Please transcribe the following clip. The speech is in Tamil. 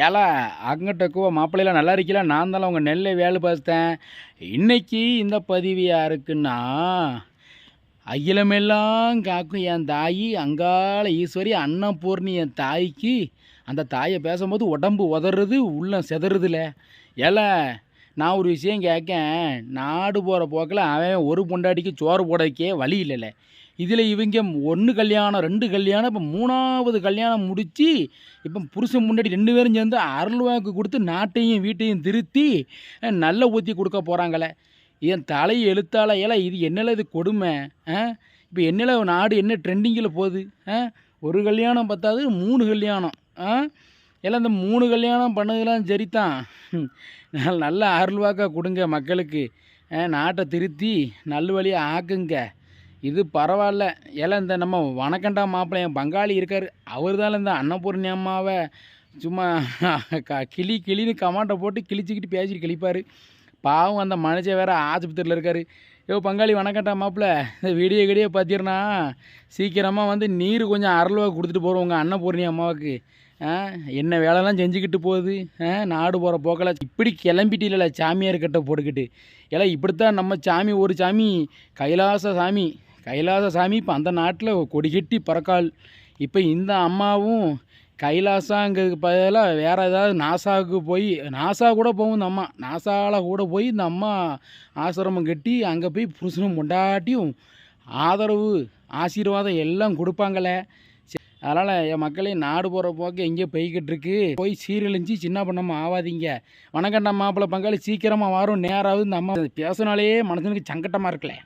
ஏலா அங்கிட்டக்குவோ மாப்பிள்ளையெல்லாம் நல்லா இருக்கீங்களா? நான் தான் உங்கள் நெல்லை வேலை பார்த்தேன். இன்னைக்கு இந்த பதிவு யாருக்குன்னா, அகிலமெல்லாம் காக்கும் என் தாயி அங்காள ஈஸ்வரி அன்னபூர்ணி என் தாய்க்கு. அந்த தாயை பேசும்போது உடம்பு உதறது உள்ளம் செதறுதுல. ஏல நான் ஒரு விஷயம் கேட்கேன். நாடு போகிற போக்கில் அவன் ஒரு பொண்டாட்டிக்கு சோறு போடக்கே வழி இல்லைல்ல. இதில் இவங்க 1 கல்யாணம் 2 கல்யாணம் இப்போ 3வது கல்யாணம் முடித்து இப்போ புருஷன் முன்னாடி 2 பேரும் சேர்ந்து அருள்வாக்கு கொடுத்து நாட்டையும் வீட்டையும் திருத்தி நல்ல ஊற்றி கொடுக்க போகிறாங்களே. என் தலை எழுத்தால ஏல இது என்னல இது கொடுமை. இப்போ என்னல நாடு என்ன ட்ரெண்டிங்கில் போகுது. ஒரு கல்யாணம் பத்தாது 3 கல்யாணம். எல்லாம் இந்த 3 கல்யாணம் பண்ணதெல்லாம் சரிதான். நல்ல அருள்வாக்காக கொடுங்க மக்களுக்கு. நாட்டை திருத்தி நல் வழியை ஆக்குங்க. இது பரவாயில்ல. ஏல இந்த நம்ம வணக்கண்டா மாப்பிள்ளை என் பங்காளி இருக்கார். அவர் தான் இந்த அன்னபூர்ணி அம்மாவை சும்மா கிளின்னு கமாண்டை போட்டு கிழிச்சிக்கிட்டு பேசிட்டு கிழிப்பார். பாவம் அந்த மனுஷன் வேறு ஆஸ்பத்திரியில் இருக்கார். பங்காளி வணக்கண்டா மாப்பிள்ளை, இந்த விடிய பார்த்திருனா சீக்கிரமாக வந்து நீர் கொஞ்சம் அருள்வாக்கு கொடுத்துட்டு போகிறோம் உங்கள் அன்னபூர்ணி அம்மாவுக்கு. என்ன வேலைலாம் செஞ்சுக்கிட்டு போகுது. நாடு போகிற போக்கில் இப்படி கிளம்பிட்டில்ல சாமியார் கிட்ட போட்டுக்கிட்டு. ஏன்னா இப்படித்தான் நம்ம சாமி. ஒரு சாமி கைலாச சாமி இப்போ அந்த நாட்டில் கொடிகட்டி பறக்கால். இப்போ இந்த அம்மாவும் கைலாசாங்கிறதுக்கு பதிலாக வேறு ஏதாவது நாசாவுக்கு போய் நாசா கூட போகும் இந்த அம்மா. நாசாவில் கூட போய் இந்த அம்மா ஆசிரமம் கட்டி அங்கே போய் புருஷனும் பொண்டாட்டியும் ஆதரவு ஆசீர்வாதம் எல்லாம் கொடுப்பாங்களே. அதனால் என் மக்களே, நாடு போகிற போக்கு எங்கேயோ போய்கிட்டு இருக்கு. போய் சீரழிஞ்சு சின்ன பண்ணாமல் ஆகாதீங்க. வணக்கண்டா மாப்பிள்ளை பங்காளி, சீக்கிரமாக வரும் நேராவது. இந்த அம்மா பேசினாலே மனுஷனுக்கு சங்கட்டமாக இருக்கல.